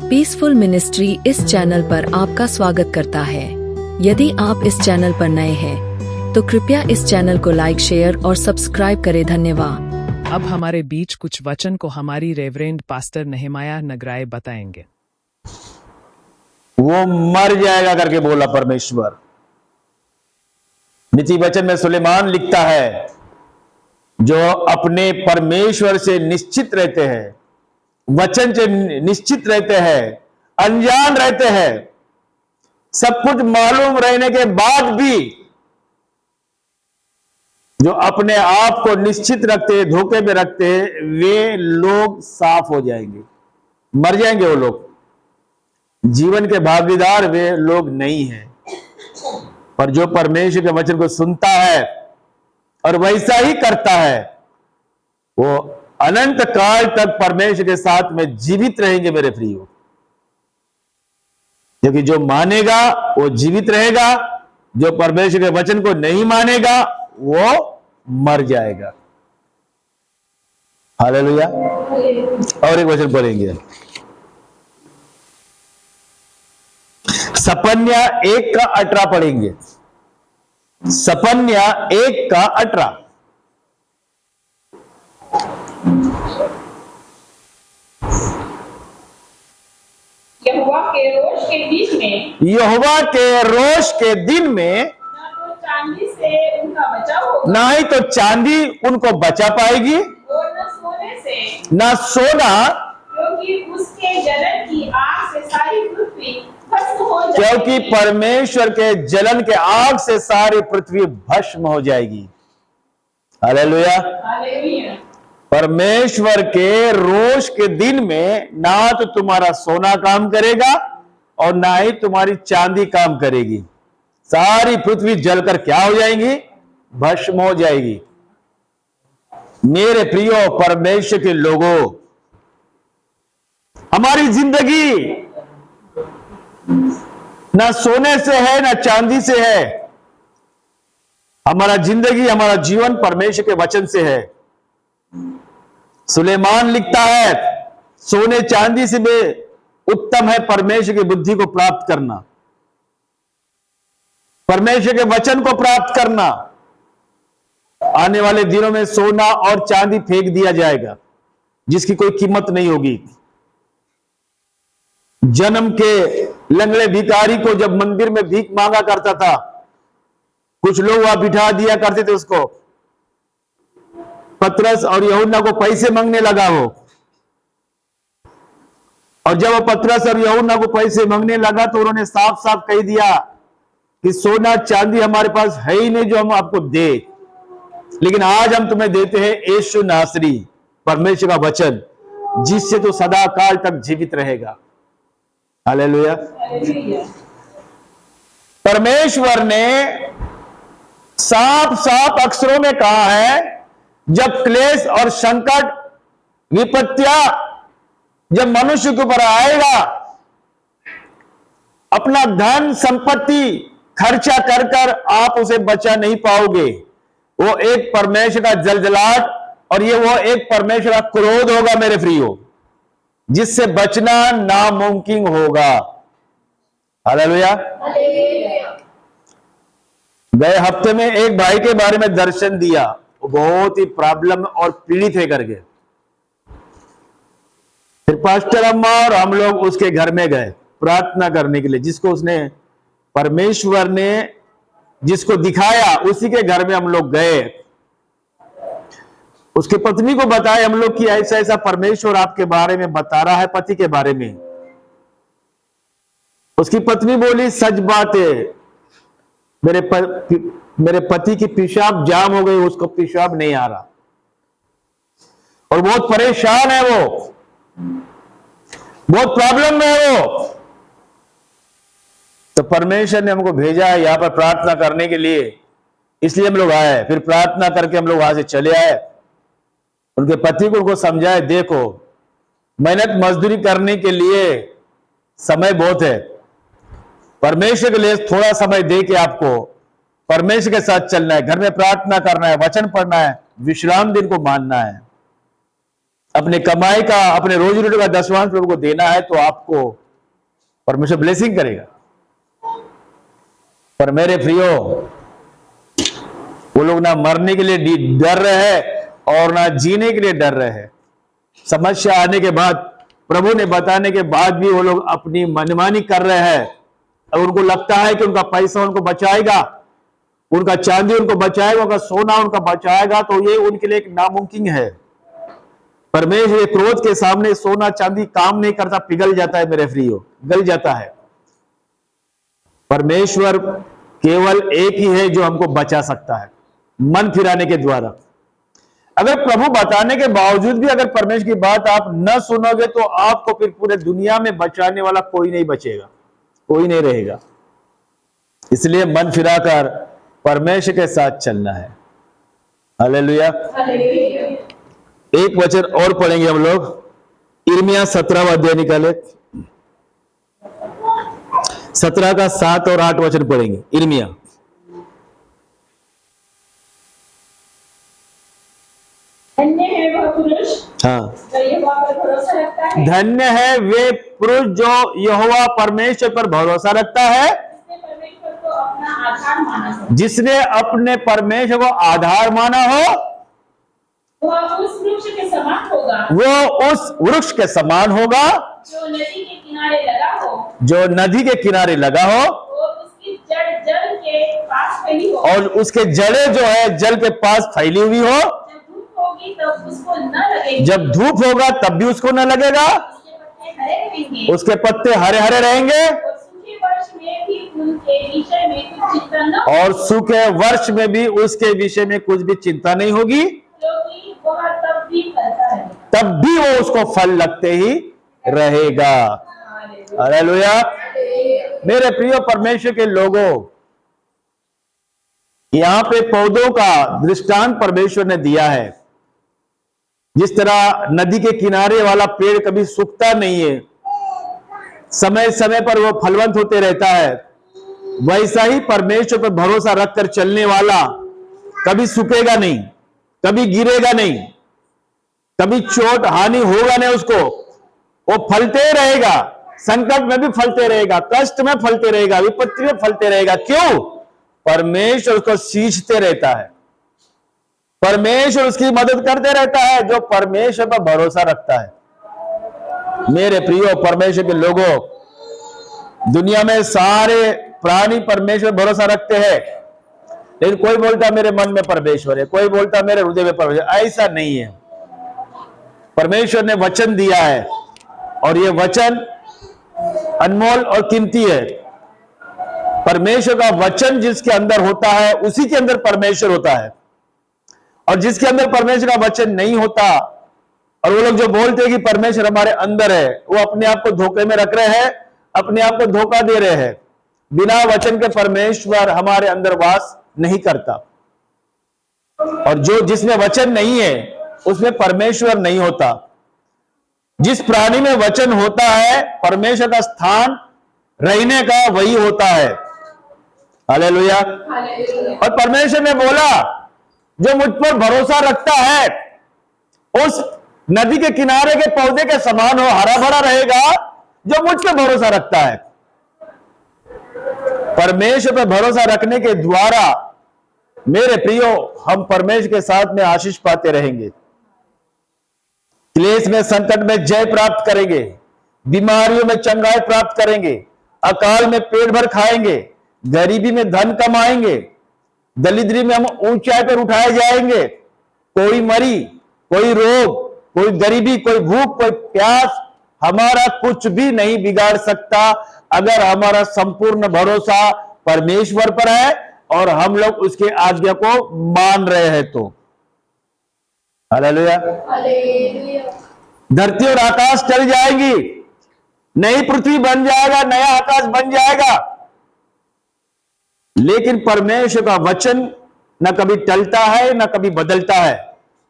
Peaceful ministry इस channel पर आपका स्वागत करता है। यदि आप इस चैनल पर नए हैं तो कृपया इस चैनल को लाइक, शेयर और सब्सक्राइब करें। धन्यवाद। अब हमारे बीच कुछ वचन को हमारी रेवरेंड पास्टर नेहमाया नगराए बताएंगे। वो मर जाएगा करके बोला परमेश्वर। नीति वचन में सुलेमान लिखता है, जो अपने परमेश्वर से निश्चित रहते हैं, वचन से निश्चित रहते हैं, अनजान रहते हैं, सब कुछ मालूम रहने के बाद भी जो अपने आप को निश्चित रखते, धोखे में रखते, वे लोग साफ हो जाएंगे, मर जाएंगे। वो लोग जीवन के भागीदार वे लोग नहीं हैं। पर जो परमेश्वर के वचन को सुनता है और वैसा ही करता है, वो अनंत काल तक परमेश्वर के साथ में जीवित रहेंगे मेरे प्रियो। क्योंकि जो मानेगा वो जीवित रहेगा, जो परमेश्वर के वचन को नहीं मानेगा वो मर जाएगा। हालेलुया। और एक वचन पढ़ेंगे, सपन्या 1:18 पढ़ेंगे। सपन्या 1:18। यहोवा के रोष के दिन में, यहोवा के रोष के दिन में ना तो चांदी से उनका बचाव होगा, ना ही तो चांदी उनको बचा पाएगी, और न सोने से, ना सोना, क्योंकि उसके जलन की आग से सारी पृथ्वी भस्म हो जाएगी। क्योंकि परमेश्वर के जलन के आग से सारी पृथ्वी भस्म हो जाएगी। हालेलुया। हालेलुया। परमेश्वर के रोष के दिन में ना तो तुम्हारा सोना काम करेगा और ना ही तुम्हारी चांदी काम करेगी। सारी पृथ्वी जलकर क्या हो जाएगी? भस्म हो जाएगी। मेरे प्रियो परमेश्वर के लोगों, हमारी जिंदगी ना सोने से है ना चांदी से है। हमारा जिंदगी, हमारा जीवन परमेश्वर के वचन से है। सुलेमान लिखता है, सोने चांदी से भी उत्तम है परमेश्वर की बुद्धि को प्राप्त करना, परमेश्वर के वचन को प्राप्त करना। आने वाले दिनों में सोना और चांदी फेंक दिया जाएगा जिसकी कोई कीमत नहीं होगी। जन्म के लंगड़े भिखारी को जब मंदिर में भीख मांगा करता था, कुछ लोग वहां बिठा दिया करते थे उसको। पतरस और यूहन्ना को पैसे मांगने लगा वो, और जब वो पतरस और यूहन्ना को पैसे मांगने लगा तो उन्होंने साफ साफ कह दिया कि सोना चांदी हमारे पास है ही नहीं जो हम आपको दे, लेकिन आज हम तुम्हें देते हैं यीशु नासरी, परमेश्वर का वचन, जिससे तो सदा काल तक जीवित रहेगा। हालेलुया। परमेश्वर ने साफ साफ अक्षरों में कहा है, जब क्लेश और संकट, विपत्तियां जब मनुष्य के ऊपर आएगा, अपना धन संपत्ति खर्चा कर कर आप उसे बचा नहीं पाओगे। वो एक परमेश्वर का जलजलाहट और ये वो एक परमेश्वर का क्रोध होगा मेरे प्रियो, जिससे बचना नामुमकिन होगा। हालेलुया। गए हफ्ते में एक भाई के बारे में दर्शन दिया, वो बहुत ही प्रॉब्लम और पीड़ित है करके। फिर पास्टर अम्मा और हम लोग उसके घर में गए प्रार्थना करने के लिए। जिसको उसने, परमेश्वर ने जिसको दिखाया, उसी के घर में हम लोग गए। उसकी पत्नी को बताए हम लोग कि ऐसा ऐसा परमेश्वर आपके बारे में बता रहा है, पति के बारे में। उसकी पत्नी बोली, सच बात है, मेरे पति की पेशाब जाम हो गई, उसको पेशाब नहीं आ रहा और बहुत परेशान है वो, बहुत प्रॉब्लम में है वो। तो परमेश्वर ने हमको भेजा है यहां पर प्रार्थना करने के लिए, इसलिए हम लोग आए। फिर प्रार्थना करके हम लोग वहां से चले आए। उनके पति को उनको समझाए, देखो मेहनत मजदूरी करने के लिए समय बहुत है, परमेश्वर के लिए थोड़ा समय दे के आपको परमेश्वर के साथ चलना है, घर में प्रार्थना करना है, वचन पढ़ना है, विश्राम दिन को मानना है। अपने कमाई का, अपने रोजी रोटी का दसवांश प्रभु को देना है तो आपको परमेश्वर ब्लेसिंग करेगा। पर मेरे प्रियो, वो लोग ना मरने के लिए डर रहे हैं और ना जीने के लिए डर रहे हैं। समस्या आने के बाद, प्रभु ने बताने के बाद भी वो लोग अपनी मनमानी कर रहे हैं और उनको लगता है कि उनका पैसा उनको बचाएगा, उनका चांदी उनको बचाएगा, उनका सोना उनका बचाएगा, तो ये उनके लिए एक नामुमकिन है। परमेश्वर के क्रोध के सामने सोना चांदी काम नहीं करता, पिघल जाता है मेरे प्रियो, गल जाता है। परमेश्वर केवल एक ही है जो हमको बचा सकता है, मन फिराने के द्वारा। अगर प्रभु बताने के बावजूद भी अगर परमेश्वर की बात आप न सुनोगे तो आपको फिर पूरे दुनिया में बचाने वाला कोई नहीं बचेगा, कोई नहीं रहेगा। इसलिए मन फिराकर परमेश्वर के साथ चलना है। हालेलुया। एक वचन और पढ़ेंगे हम लोग, यिर्मयाह 17वां अध्याय निकाले, 17 का 7 और 8 वचन पढ़ेंगे। यिर्मयाह, धन्य है वह पुरुष हाँ, जो यहोवा पर भरोसा रखता है, धन्य है वे पुरुष जो यहोवा परमेश्वर पर भरोसा रखता है, जिसने परमेश्वर को अपना आधार माना हो, जिसने अपने परमेश्वर को आधार माना हो, वह उस वृक्ष के समान होगा, वो उस वृक्ष के समान होगा जो नदी के किनारे लगा हो, जो नदी के किनारे लगा हो, और उसकी जड़ जल के पास फैली हो, और उसके जड़ें जो है जल के पास फैली हुई हो। जब धूप होगी तब उसको न लगेगी, जब धूप होगा तब भी उसको न लगेगा, उसके पत्ते हरे उसके पत्ते हरे रहेंगे, हरे रहेंगे, और सूखे वर्ष में भी उनके विषय में कुछ चिंता न हो, और सूखे वर्ष में भी उसके विषय में कुछ भी चिंता नहीं होगी, क्योंकि वह तब भी फलता है। तब भी वो उसको फल लगते ही रहेगा। हालेलुया। मेरे प्रिय परमेश्वर के लोगों, यहां पे पौधों का दृष्टांत परमेश्वर ने दिया है। जिस तरह नदी के किनारे वाला पेड़ कभी सूखता नहीं है, समय समय पर वो फलवंत होते रहता है, वैसा ही परमेश्वर पर भरोसा रखकर चलने वाला कभी सूखेगा नहीं, कभी गिरेगा नहीं, कभी चोट हानि होगा नहीं उसको। वो फलते रहेगा, संकट में भी फलते रहेगा, कष्ट में फलते रहेगा, विपत्ति में फलते रहेगा। क्यों? परमेश्वर उसको सींचते रहता है, परमेश्वर उसकी मदद करते रहता है जो परमेश्वर पर भरोसा रखता है। मेरे प्रियो परमेश्वर के लोगों, दुनिया में सारे प्राणी परमेश्वर पर भरोसा रखते हैं, लेकिन कोई बोलता मेरे मन में परमेश्वर है, कोई बोलता मेरे हृदय में परमेश्वर। ऐसा नहीं है। परमेश्वर ने वचन दिया है और ये वचन अनमोल और कीमती है। परमेश्वर का वचन जिसके अंदर होता है उसी के अंदर परमेश्वर होता है, और जिसके अंदर परमेश्वर का वचन नहीं होता, और वो लोग जो बोलते हैं कि परमेश्वर हमारे अंदर है, वो अपने आप को धोखे में रख रहे हैं, अपने आप को धोखा दे रहे हैं। बिना वचन के परमेश्वर हमारे अंदर वास नहीं करता, और जो जिसमें वचन नहीं है उसमें परमेश्वर नहीं होता। जिस प्राणी में वचन होता है, परमेश्वर का स्थान रहने का वही होता है। हालेलुया। और परमेश्वर ने बोला, जो मुझ पर भरोसा रखता है उस नदी के किनारे के पौधे के समान हो, हरा भरा रहेगा, जो मुझ पर भरोसा रखता है। परमेश्वर पर भरोसा रखने के द्वारा मेरे प्रियो, हम परमेश्वर के साथ में आशीष पाते रहेंगे, क्लेश में संकट में जय प्राप्त करेंगे, बीमारियों में चंगाई प्राप्त करेंगे, अकाल में पेट भर खाएंगे, गरीबी में धन कमाएंगे, दरिद्री में हम ऊंचाई पर उठाए जाएंगे। कोई मरी, कोई रोग, कोई गरीबी, कोई भूख, कोई प्यास हमारा कुछ भी नहीं बिगाड़ सकता, अगर हमारा संपूर्ण भरोसा परमेश्वर पर है और हम लोग उसके आज्ञा को मान रहे हैं तो। हालेलुया। धरती और आकाश टल जाएगी, नई पृथ्वी बन जाएगा, नया आकाश बन जाएगा, लेकिन परमेश्वर का वचन न कभी टलता है न कभी बदलता है।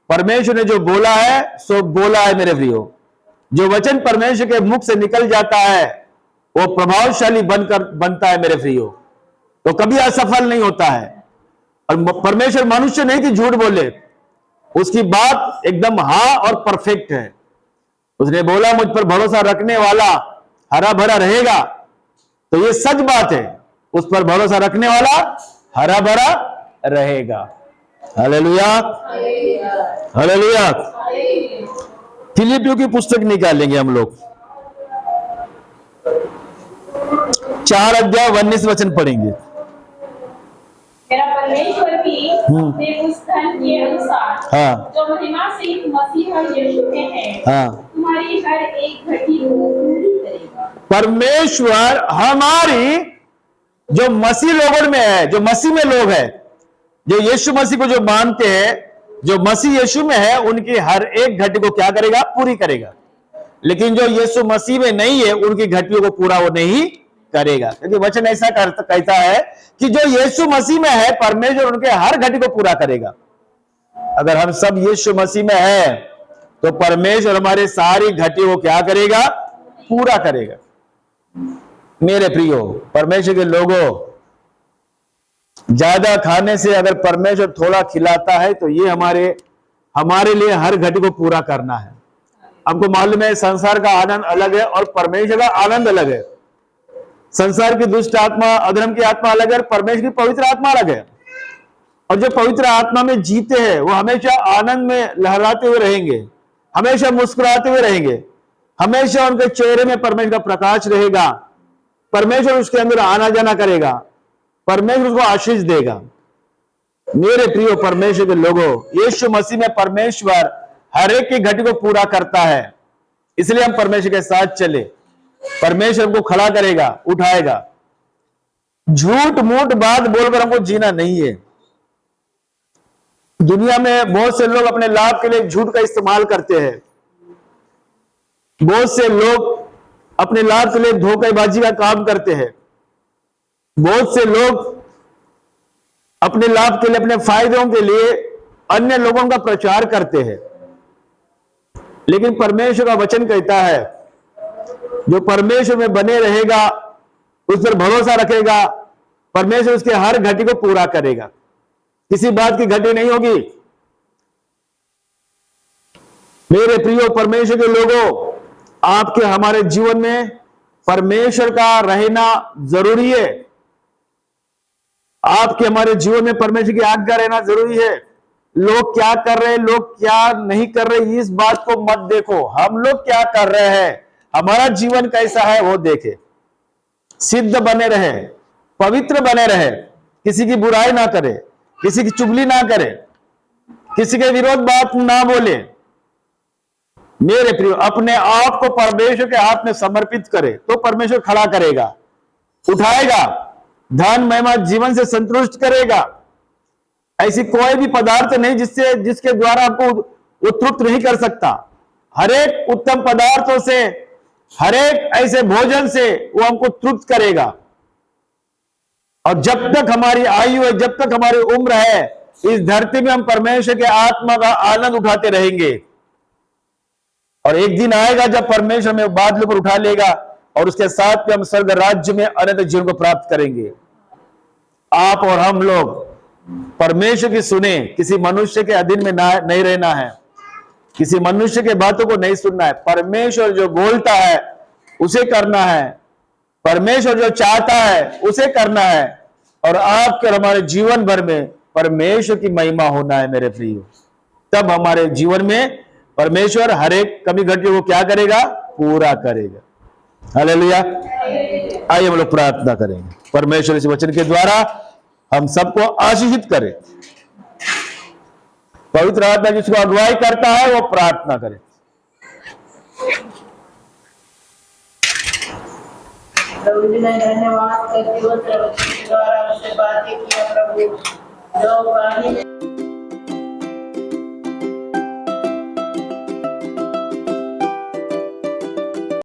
परमेश्वर ने जो बोला है सो बोला है मेरे प्रियो। जो वचन परमेश्वर के मुख से निकल जाता है वो प्रभावशाली बनता है मेरे प्रियो, तो कभी असफल नहीं होता है। और परमेश्वर मनुष्य नहीं कि झूठ बोले, उसकी बात एकदम हाँ और परफेक्ट है। उसने बोला मुझ पर भरोसा रखने वाला हरा भरा रहेगा। तो ये सच बात है, उस पर भरोसा रखने वाला हरा भरा रहेगा। Hallelujah, hallelujah. फिलिपियों की पुस्तक निकालेंगे हम लोग, 4 अध्याय 19 वचन पढ़ेंगे। मेरा परमेश्वर भी अपने उस धन के अनुसार हाँ। जो महिमा से मसीह यीशु में है, हाँ। तुम्हारी हर एक घटी को पूरी करेगा। परमेश्वर हमारी जो मसीह लोगों में है, जो मसीह में लोग हैं, जो यीशु मसीह को जो मानते हैं, जो मसीह यीशु में है, उनकी हर एक घटी को क्या करेगा? पूरी करेगा। लेकिन जो यीशु मसीह में नहीं है, उनकी घटियों को पूरा वो नहीं करेगा, क्योंकि वचन ऐसा कहता है कि जो यीशु मसीह में है, परमेश्वर उनके हर घटी को पूरा करेगा। अगर हम सब यीशु मसीह में है तो परमेश्वर हमारे सारी घटियों को क्या करेगा? पूरा करेगा। मेरे प्रियो परमेश्वर के लोगों, ज्यादा खाने से अगर परमेश्वर थोड़ा खिलाता है तो ये हमारे लिए हर घटी को पूरा करना है। हमको मालूम है संसार का आनंद अलग है और परमेश्वर का आनंद अलग है। संसार की दुष्ट आत्मा, अधर्म की आत्मा अलग है और परमेश्वर की पवित्र आत्मा अलग है। और जो पवित्र आत्मा में जीते हैं वो हमेशा आनंद में लहराते हुए रहेंगे, हमेशा मुस्कुराते हुए रहेंगे, हमेशा उनके चेहरे में परमेश्वर का प्रकाश रहेगा। परमेश्वर उसके अंदर आना जाना करेगा, परमेश्वर उसको आशीष देगा। मेरे प्रियो परमेश्वर के लोगों, यीशु मसीह में परमेश्वर हर एक की घटी को पूरा करता है। इसलिए हम परमेश्वर के साथ चले, परमेश्वर हमको खड़ा करेगा, उठाएगा। झूठ मूठ बात बोलकर हमको जीना नहीं है। दुनिया में बहुत से लोग अपने लाभ के लिए झूठ का इस्तेमाल करते हैं। बहुत से लोग अपने लाभ के लिए धोखेबाजी का काम करते हैं। बहुत से लोग अपने लाभ के लिए, अपने फायदों के लिए अन्य लोगों का प्रचार करते हैं। लेकिन परमेश्वर का वचन कहता है, जो परमेश्वर में बने रहेगा, उस पर भरोसा रखेगा, परमेश्वर उसके हर घटी को पूरा करेगा। किसी बात की घटी नहीं होगी। मेरे प्रियो परमेश्वर के लोगों, आपके हमारे जीवन में परमेश्वर का रहना जरूरी है। आपके हमारे जीवन में परमेश्वर की आज्ञा रहना जरूरी है। लोग क्या कर रहे हैं, लोग क्या नहीं कर रहे, इस बात को मत देखो। हम लोग क्या कर रहे हैं, हमारा जीवन कैसा है वो देखे। सिद्ध बने रहे, पवित्र बने रहे, किसी की बुराई ना करे, किसी की चुगली ना करे, किसी के विरोध बात ना बोले। मेरे प्रिय अपने आप को परमेश्वर के हाथ में समर्पित करे तो परमेश्वर खड़ा करेगा, उठाएगा, धन महिमा जीवन से संतुष्ट करेगा। ऐसी कोई भी पदार्थ नहीं जिसके द्वारा आपको वो तृप्त नहीं कर सकता। हर एक उत्तम पदार्थों से, हर एक ऐसे भोजन से वो हमको तृप्त करेगा। और जब तक हमारी आयु है, जब तक हमारी उम्र है, इस धरती में हम परमेश्वर के आत्मा का आनंद उठाते रहेंगे। और एक दिन आएगा जब परमेश्वर में बादलों पर उठा लेगा और उसके साथ में हम स्वर्ग राज्य में अनंत जीवन को प्राप्त करेंगे। आप और हम लोग परमेश्वर की सुने, किसी मनुष्य के अधीन में नहीं रहना है, किसी मनुष्य के बातों को नहीं सुनना है। परमेश्वर जो बोलता है उसे करना है, परमेश्वर जो चाहता है उसे करना है। और आपके हमारे जीवन भर में परमेश्वर की महिमा होना है मेरे प्रियो। तब हमारे जीवन में परमेश्वर हर एक कमी घटी को क्या करेगा? पूरा करेगा। हालेलुया। आइए हम लोग प्रार्थना करेंगे। परमेश्वर इस वचन के द्वारा हम सबको आशीषित करे। पवित्र आत्मा जिसको अगुवाई करता है वो प्रार्थना करे। प्रभु जी ने धन्यवाद करते हुए वचन के द्वारा उससे बातें किया। प्रभु जो वाणी